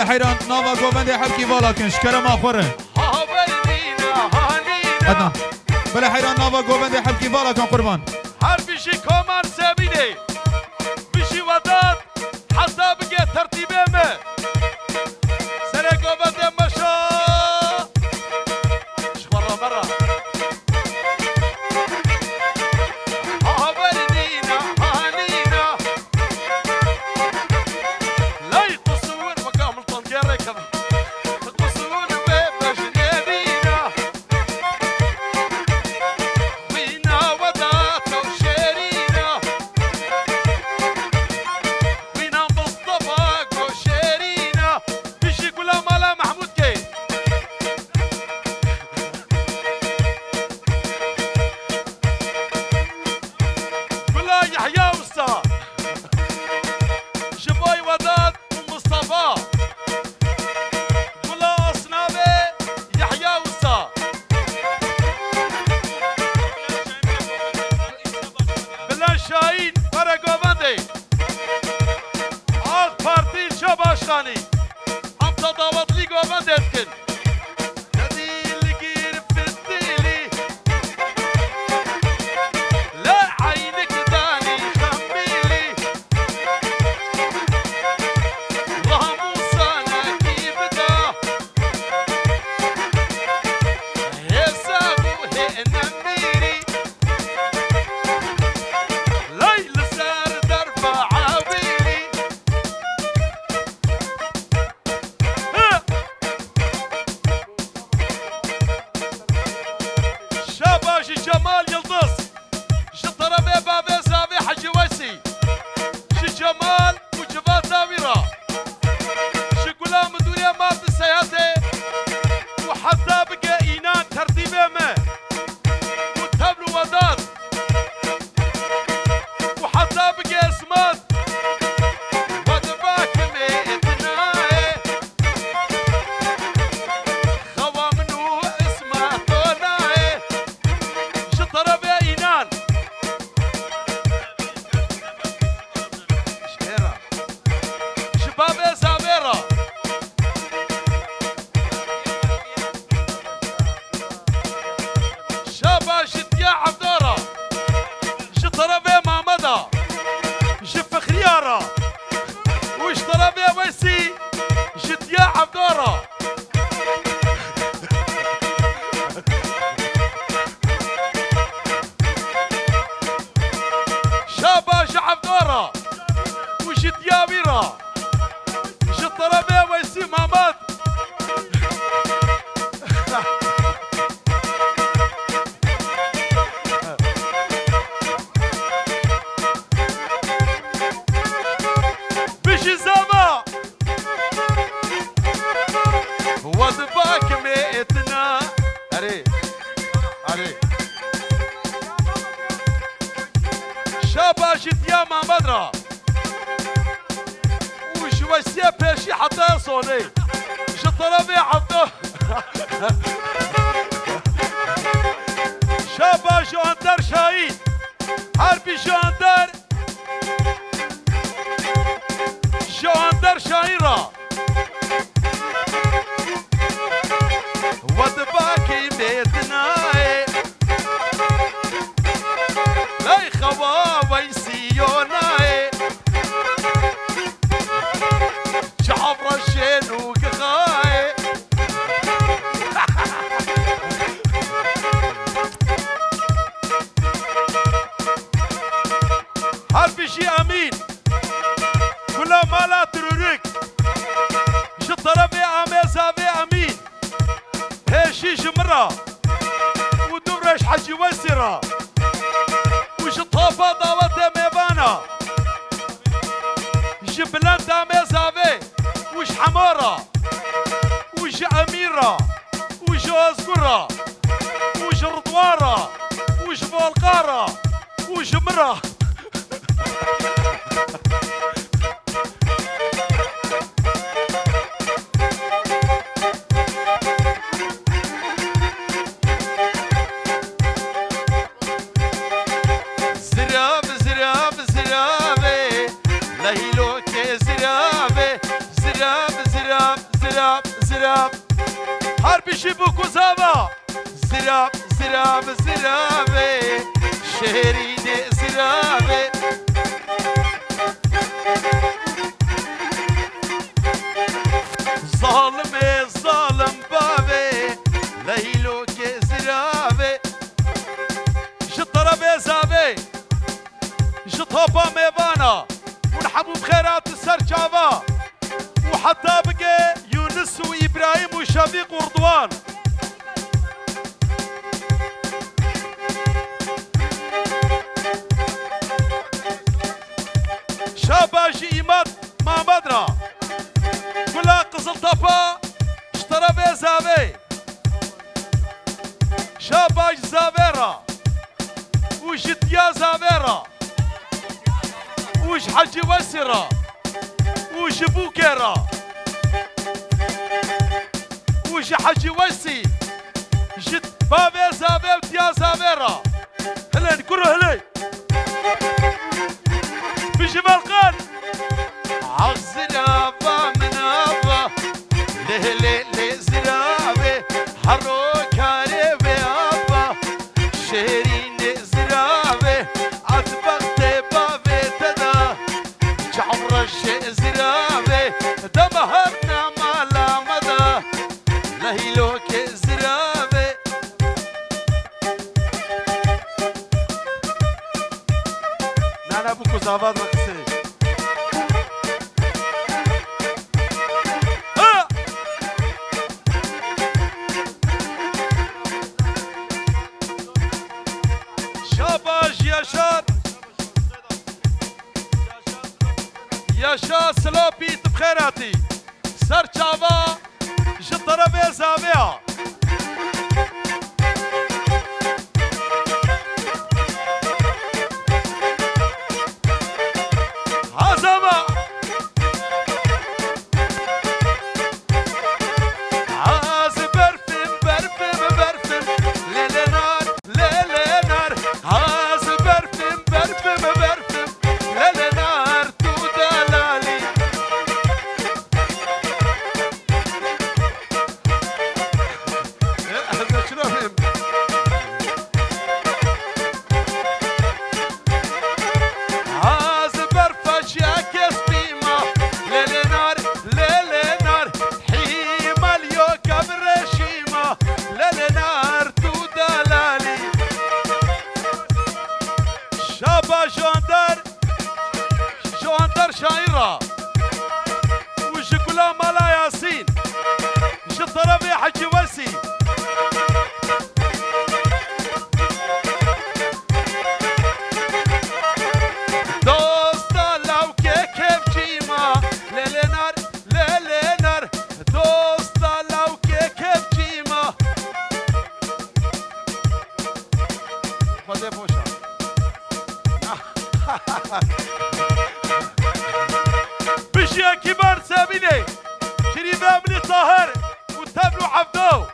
بلا حيران نافا گوبنده حبکی والا کن شکر ما خوره ادنا بلا حيران نافا گوبنده حبکی والا کن قربان هر بشي كومان سابيني بشي وداد حتى بقى ترتيبه ما سنة گوبنده مشا شمرة مرة شاهین برای گوونده آق پارتی چه باشخانی هم تا دعوت لی گوونده کن ندیل گیر فتیلی لا عینک دانی خمیلی راموسانا کی بدا حسابو هی نمیری جمال يلدز شطرة بابا زاوي حجي وسي شي جمال وجبات زاويرة شي قلام دوريا مارت السياتي وحتى بقى إينان ترتيبه ما وتبلو وداد وحتى بقى اسمات ودباك ميتناي خوا منو اسمه طوناي شطرة بإينان شهيرة شباب زابيرة شابا شتيا عبدورة شطرة بمامدة شف خيارة وشطرة بويسي شتيا عبدورة شابا شعب دورة وشت يابيرة شطرة بيه ويسي مامات بشي زما وذباك ميتنا أري أري شابا شتيا مامدرا وشويسيا بيشي حتى صوني شطرة بي عبدو شابا جواندر شاهين حربي جواندر شاهيرا ودباكي ميتناي لاي خوا ويسيوناي شعب رشين وقغاي حربي شي امين كلها مالا تروريك شطرة في اميزا في امين هيشي جمرة ودورش حجي وسرة وش طافة ضوات ميبانا جبلان دامي زافي وش حمارة وش أميرة وش أزقرة وش رضوارة وش فولقارة وش مرة زراب بشي بوكو زابا زراب زراب زرابي شهريني زرابي ظالمي ظالم بابي ليلو كزرابي جطربي زابي جطوبا ميبانا ونحبو بخيرات السرجابا وحتى بقى يونس وإبراهيم وشفيق ورضوان شاباجي إيماد ما بدرا كلها قزل طبا اشترى بي زابي شاباج زابيرا وش ديا زابيرا وش حجي وسرا وش بوكيرا وش حجي وسي جد بابي زابي وديا زابيرا هلين كله هلين بجبال قان عالزرابة من أبا لهلي لزرابي حروك هاربي أبا شهرين زرابي أطبقت بابي تدا جعمر الشيء زرابي دمهرنا ما لا مدى لهيلوك زرابي نانا بوكو زاباد مقصي ياشا سلوبي بخيراتي سر چاوا جطربي زابيا هزما عاز برفم برفم برفم ليلي نار عاز برفم برفم برفم ليلي نار شاعرة وشكلها مالا ياسين شطربي حجي وسي دوستا لو كيف جيما ليلي نار دوستا لو كيف جيما خذي بوشا بشي كبار سابيني شريف امني طاهر وتابلو حفظو